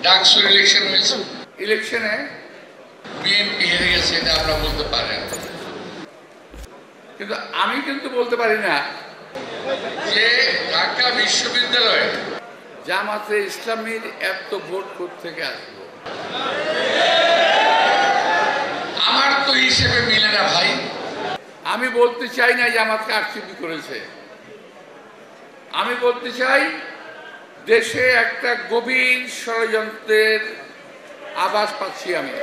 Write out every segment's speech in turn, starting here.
ডাকসুর ইলেকশন হয়েছে, ইলেকশনে বিএনপি হেরে গেছে, এটা আমরা বলতে পারি না। কিন্তু আমি কিন্তু বলতে পারি না যে ঢাকা বিশ্ববিদ্যালয়ে জামাতে ইসলামীর এত ভোট থেকে আসলো। আমার তো হিসেবে মিলে না ভাই। আমি বলতে চাই না জামাতকে আক্ষেপ করেছে, আমি বলতে চাই দেশে একটা গভীর ষড়যন্ত্রের আভাস পাচ্ছি আমি।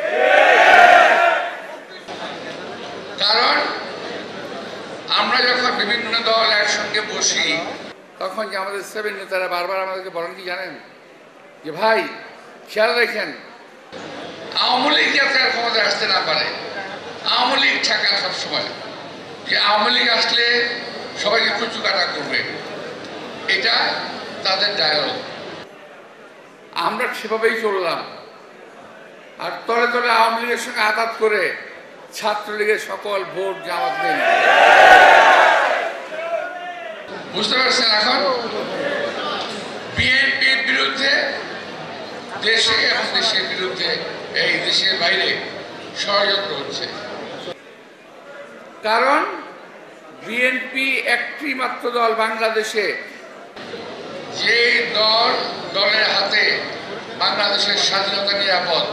কারণ আমরা যখন বিভিন্ন দল একসঙ্গে বসি তখন যে আমাদের সেভেন নেতারা বারবার আমাদেরকে বলেন কি জানেন, যে ভাই খেয়াল রাখেন আওয়ামী লীগ যাতে আর ক্ষমতায় আসতে না পারে, আওয়ামী লীগ ঠেকান সবসময়, যে আওয়ামী লীগ আসলে সবাইকে কুচু কাটা করবে, এটা তাদের ডায়ালগ। আমরা সেভাবেই চললাম, আর তলে তলে আওয়ামী লীগের সঙ্গে আঘাত করে ছাত্রলীগের সকল ভোট জামাত নেই। বুঝতে পারছেন? এখন বিএনপির বিরুদ্ধে দেশে এবং দেশের বিরুদ্ধে এই দেশের বাইরে ষড়যন্ত্র হচ্ছে। কারণ বিএনপি একটি মাত্র দল বাংলাদেশে, যে দলের হাতে বাংলাদেশের স্বাধীনতা নিরাপদ,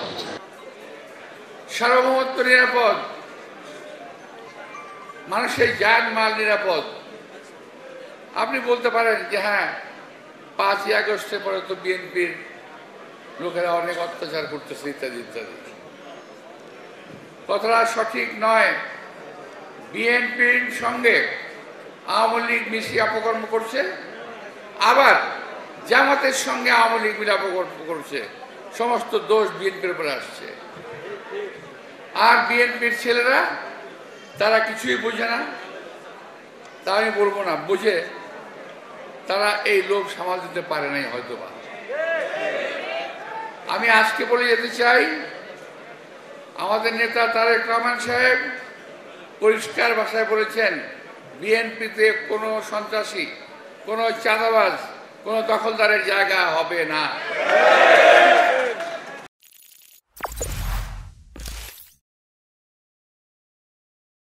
সার্বভৌমত্ব নিরাপদ, মানুষের জান মাল নিরাপদ। আপনি বলতে পারেন যে হ্যাঁ 5ই আগস্টের পরে তো বিএনপির লোকেরা অনেক অত্যাচার করতেছে ইত্যাদি ইত্যাদি। কথাটা সঠিক নয়। বিএনপির সঙ্গে আওয়ামী লীগ মিশিয়ে অপকর্ম করছে, আবার জামাতের সঙ্গে আওয়ামী লীগ মিলে অপকর্ম করছে। সমস্ত দোষ বিএনপির উপরে আসছে। আর বিএনপির ছেলেরা তারা কিছুই বোঝে না, তা আমি বলবো না, বুঝে তারা এই লোক সামাল দিতে পারে নাই হয়তোবা। আমি আজকে বলে যেতে চাই, আমাদের নেতা তারেক রহমান সাহেব পরিষ্কার ভাষায় বলেছেন বিএনপিতে কোনো সন্ত্রাসী, কোনো চাঁদাবাজ, কোনো দখলদারের জায়গা হবে না।